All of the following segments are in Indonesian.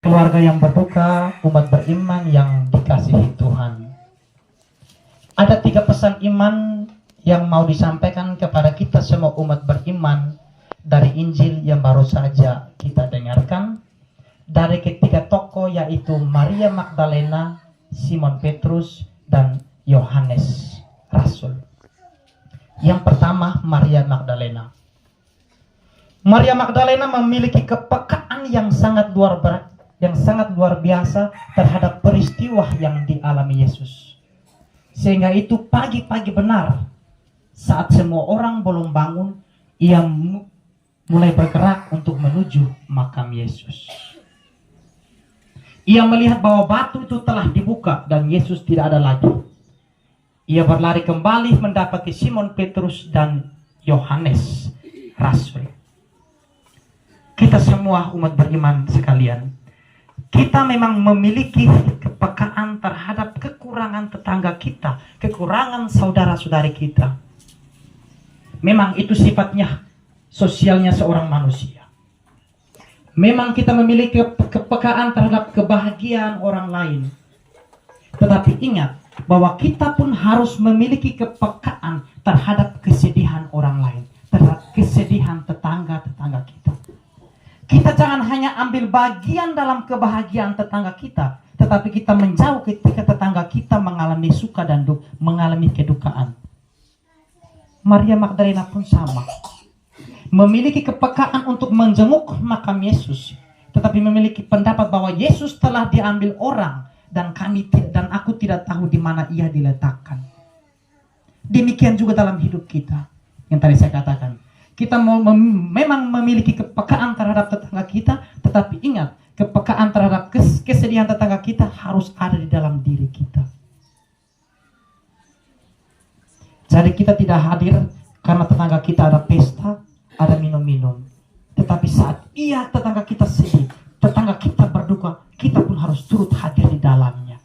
Keluarga yang berduka, umat beriman yang dikasihi Tuhan. Ada 3 pesan iman yang mau disampaikan kepada kita semua umat beriman dari Injil yang baru saja kita dengarkan dari ketiga tokoh, yaitu Maria Magdalena, Simon Petrus, dan Yohanes Rasul. Yang pertama, Maria Magdalena. Maria Magdalena memiliki kepekaan yang sangat luar biasa terhadap peristiwa yang dialami Yesus. Sehingga itu pagi-pagi benar, saat semua orang belum bangun, ia mulai bergerak untuk menuju makam Yesus. Ia melihat bahwa batu itu telah dibuka dan Yesus tidak ada lagi. Ia berlari kembali mendapati Simon Petrus dan Yohanes Rasul. Kita semua umat beriman sekalian, kita memang memiliki kepekaan terhadap kekurangan tetangga kita, kekurangan saudara-saudari kita. Memang itu sifatnya sosialnya seorang manusia. Memang kita memiliki kepekaan terhadap kebahagiaan orang lain. Tetapi ingat bahwa kita pun harus memiliki kepekaan terhadap kesedihan orang lain, terhadap kesedihan tetangga-tetangga kita. Kita jangan hanya ambil bagian dalam kebahagiaan tetangga kita, tetapi kita menjauh ketika tetangga kita mengalami suka dan mengalami kedukaan. Maria Magdalena pun sama. Memiliki kepekaan untuk menjenguk makam Yesus, tetapi memiliki pendapat bahwa Yesus telah diambil orang dan aku tidak tahu di mana ia diletakkan. Demikian juga dalam hidup kita yang tadi saya katakan. Kita memang memiliki kepekaan terhadap tetangga kita, tetapi ingat, kepekaan terhadap kesedihan tetangga kita harus ada di dalam diri kita. Jadi kita tidak hadir karena tetangga kita ada pesta, ada minum-minum. Tetapi saat tetangga kita sedih, tetangga kita berduka, kita pun harus turut hadir di dalamnya.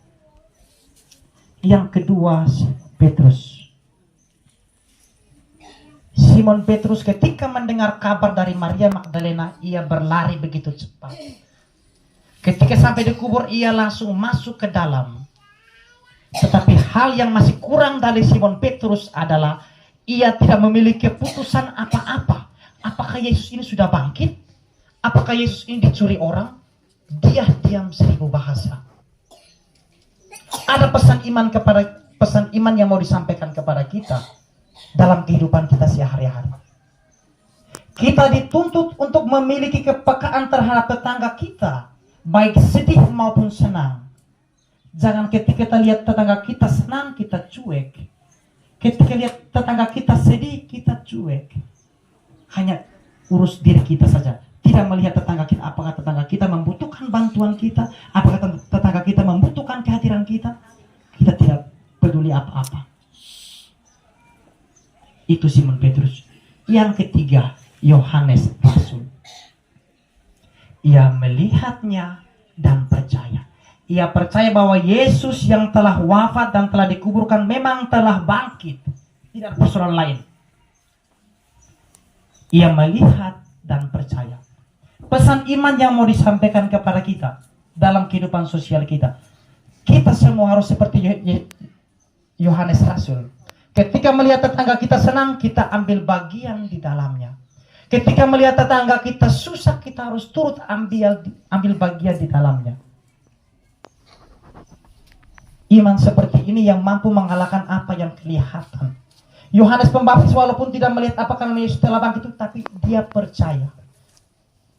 Yang kedua, Petrus. Simon Petrus ketika mendengar kabar dari Maria Magdalena, ia berlari begitu cepat. Ketika sampai di kubur, ia langsung masuk ke dalam. Tetapi hal yang masih kurang dari Simon Petrus adalah ia tidak memiliki keputusan apa-apa. Apakah Yesus ini sudah bangkit? Apakah Yesus ini dicuri orang? Dia diam 1000 bahasa. Ada pesan iman yang mau disampaikan kepada kita dalam kehidupan kita sehari-hari. Kita dituntut untuk memiliki kepekaan terhadap tetangga kita, baik sedih maupun senang. Jangan ketika kita lihat tetangga kita senang, kita cuek. Ketika lihat tetangga kita sedih, kita cuek. Hanya urus diri kita saja. Tidak melihat tetangga kita, apakah tetangga kita membutuhkan bantuan kita, apakah tetangga kita membutuhkan kehadiran kita. Kita tidak peduli apa-apa. Itu Simon Petrus. Yang ketiga, Yohanes Rasul. Ia melihatnya dan percaya. Ia percaya bahwa Yesus yang telah wafat dan telah dikuburkan memang telah bangkit. Tidak persoalan lain. Ia melihat dan percaya. Pesan iman yang mau disampaikan kepada kita dalam kehidupan sosial kita. Kita semua harus seperti Yohanes Rasul. Ketika melihat tetangga kita senang, kita ambil bagian di dalamnya. Ketika melihat tetangga kita susah, kita harus turut ambil bagian di dalamnya. Iman seperti ini yang mampu mengalahkan apa yang kelihatan. Yohanes Pembaptis walaupun tidak melihat apakah Yesus telah bangkit, tapi dia percaya.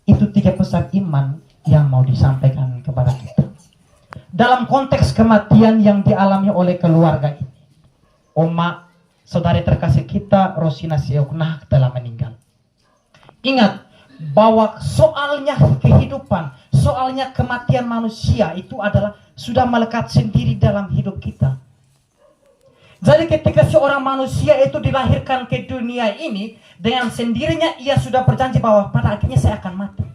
Itu 3 pesan iman yang mau disampaikan kepada kita. Dalam konteks kematian yang dialami oleh keluarga ini. Oma, saudari terkasih kita, Rosina Sioknah telah meninggal. Ingat bahwa soalnya kehidupan, soalnya kematian manusia itu adalah sudah melekat sendiri dalam hidup kita. Jadi ketika seorang manusia itu dilahirkan ke dunia ini, dengan sendirinya ia sudah berjanji bahwa pada akhirnya saya akan mati.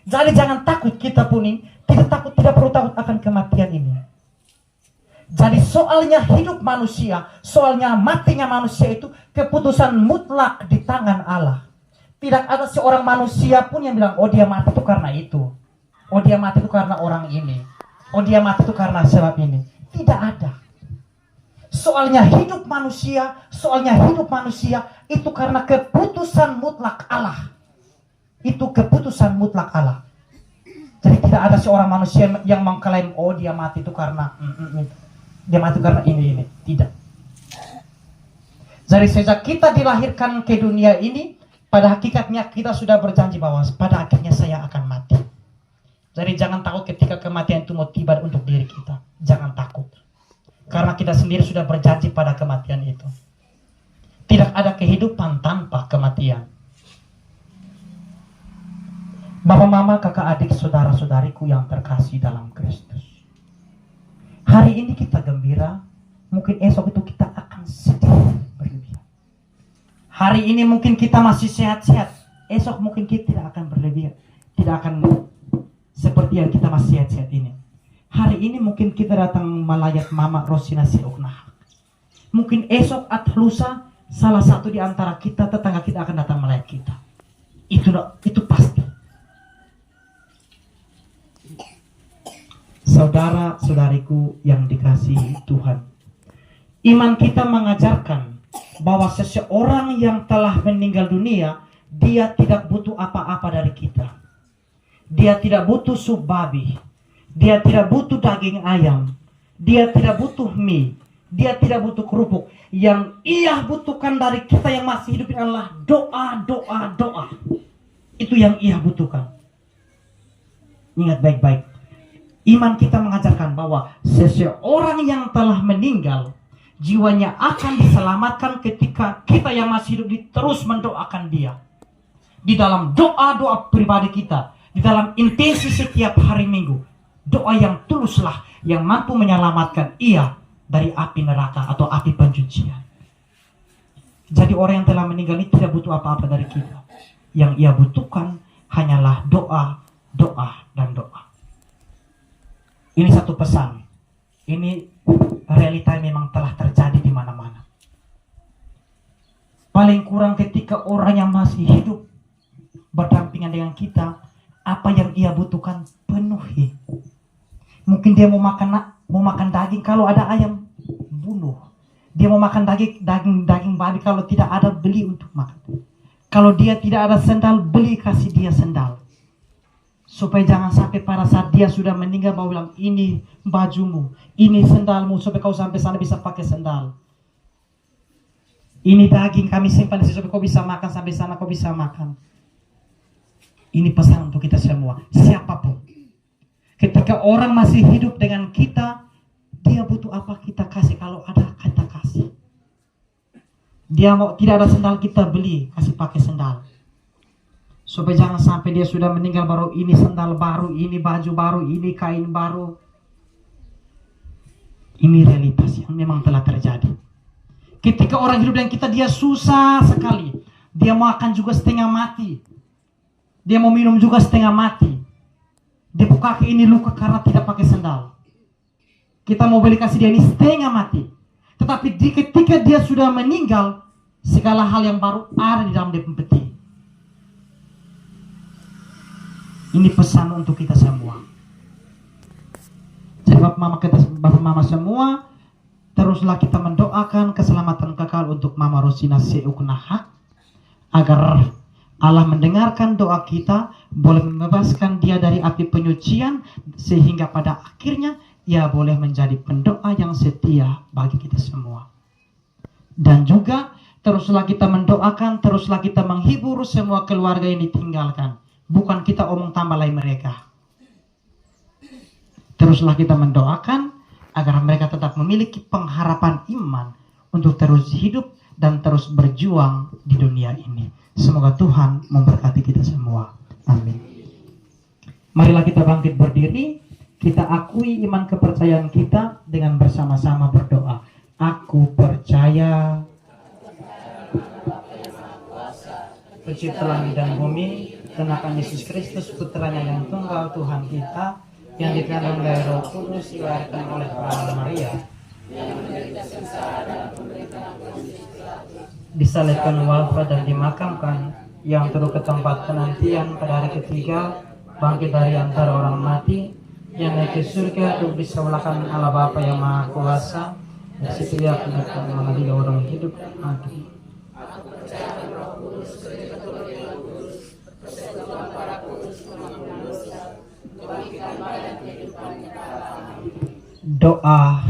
Jadi jangan takut, kita pun ini tidak perlu takut akan kematian ini. Jadi soalnya hidup manusia, soalnya matinya manusia itu keputusan mutlak di tangan Allah. Tidak ada seorang manusia pun yang bilang, oh dia mati itu karena itu. oh dia mati itu karena orang ini, oh dia mati itu karena sebab ini. Tidak ada. Soalnya hidup manusia itu karena keputusan mutlak Allah. Itu keputusan mutlak Allah. Jadi tidak ada seorang manusia yang mengklaim, oh dia mati itu karena dia mati karena ini. Tidak. Jadi sejak kita dilahirkan ke dunia ini, pada hakikatnya kita sudah berjanji bahwa pada akhirnya saya akan mati. Jadi jangan takut ketika kematian itu mau tiba untuk diri kita. Jangan takut. Karena kita sendiri sudah berjanji pada kematian itu. Tidak ada kehidupan tanpa kematian. Bapak, mama, kakak, adik, saudara-saudariku yang terkasih dalam Kristus. Hari ini kita gembira, mungkin esok itu kita akan sedih berlebihan. Hari ini mungkin kita masih sehat-sehat, esok mungkin kita tidak akan berlebihan. Tidak akan seperti yang kita masih sehat-sehat ini. Hari ini mungkin kita datang melayat Mama Rosina Seuknah. Mungkin esok atau lusa salah satu di antara kita, tetangga kita akan datang melayat kita. Itu pasti. Saudara-saudariku yang dikasihi Tuhan, iman kita mengajarkan bahwa seseorang yang telah meninggal dunia, dia tidak butuh apa-apa dari kita. Dia tidak butuh sup babi, dia tidak butuh daging ayam, dia tidak butuh mie, dia tidak butuh kerupuk. Yang ia butuhkan dari kita yang masih hidup ini adalah doa. Itu yang ia butuhkan. Ingat baik-baik. Iman kita mengajarkan bahwa seseorang yang telah meninggal, jiwanya akan diselamatkan ketika kita yang masih hidup terus mendoakan dia. Di dalam doa-doa pribadi kita, di dalam intensi setiap hari Minggu, doa yang tuluslah yang mampu menyelamatkan ia dari api neraka atau api pencucian. Jadi orang yang telah meninggal ini tidak butuh apa-apa dari kita. Yang ia butuhkan hanyalah doa, dan doa. Ini satu pesan. Ini realita yang memang telah terjadi di mana-mana. Paling kurang ketika orang yang masih hidup berdampingan dengan kita, apa yang ia butuhkan penuhi. Mungkin dia mau makan daging, kalau ada ayam bunuh. Dia mau makan daging babi, kalau tidak ada beli untuk makan. Kalau dia tidak ada sendal, beli kasih dia sendal. Supaya jangan sampai pada saat dia sudah meninggal mau bilang, ini bajumu, ini sendalmu, supaya kau sampai sana bisa pakai sendal. Ini daging kami simpan supaya kau bisa makan, sampai sana kau bisa makan. Ini pesan untuk kita semua, siapapun. Ketika orang masih hidup dengan kita, dia butuh apa kita kasih. Kalau ada kita kasih. Dia mau tidak ada sendal, kita beli, kasih pakai sendal. Supaya jangan sampai dia sudah meninggal baru ini sandal baru, ini baju baru, ini kain baru. Ini realitas yang memang telah terjadi. Ketika orang hidup dengan kita, dia susah sekali. Dia mau makan juga setengah mati. Dia mau minum juga setengah mati. Dia kaki ini luka karena tidak pakai sandal. Kita mau beli kasih dia ini setengah mati. Tetapi ketika dia sudah meninggal, segala hal yang baru ada di dalam dia peti. Ini pesan untuk kita semua. Jadi Bapak Mama semua, teruslah kita mendoakan keselamatan kekal untuk Mama Rosina Seuknah, agar Allah mendengarkan doa kita, boleh membebaskan dia dari api penyucian, sehingga pada akhirnya ia boleh menjadi pendoa yang setia bagi kita semua. Dan juga teruslah kita mendoakan, teruslah kita menghibur semua keluarga yang ditinggalkan. Bukan kita omong tambah lain mereka. Teruslah kita mendoakan agar mereka tetap memiliki pengharapan iman untuk terus hidup dan terus berjuang di dunia ini. Semoga Tuhan memberkati kita semua. Amin. Marilah kita bangkit berdiri. Kita akui iman kepercayaan kita dengan bersama-sama berdoa. Aku percaya Pencipta langit dan bumi, kenakan Yesus Kristus, putranya yang tunggal Tuhan kita, yang dikandung dari Roh Kudus, dilahirkan oleh Bapa Maria, disalibkan, wafat dan dimakamkan, yang turun ke tempat penantian pada hari ketiga, bangkit dari antara orang mati, yang naik ke surga, duduk di sebelahan Allah Bapa yang Maha Kuasa, dan setiap akan mengadili orang hidup mati. Doa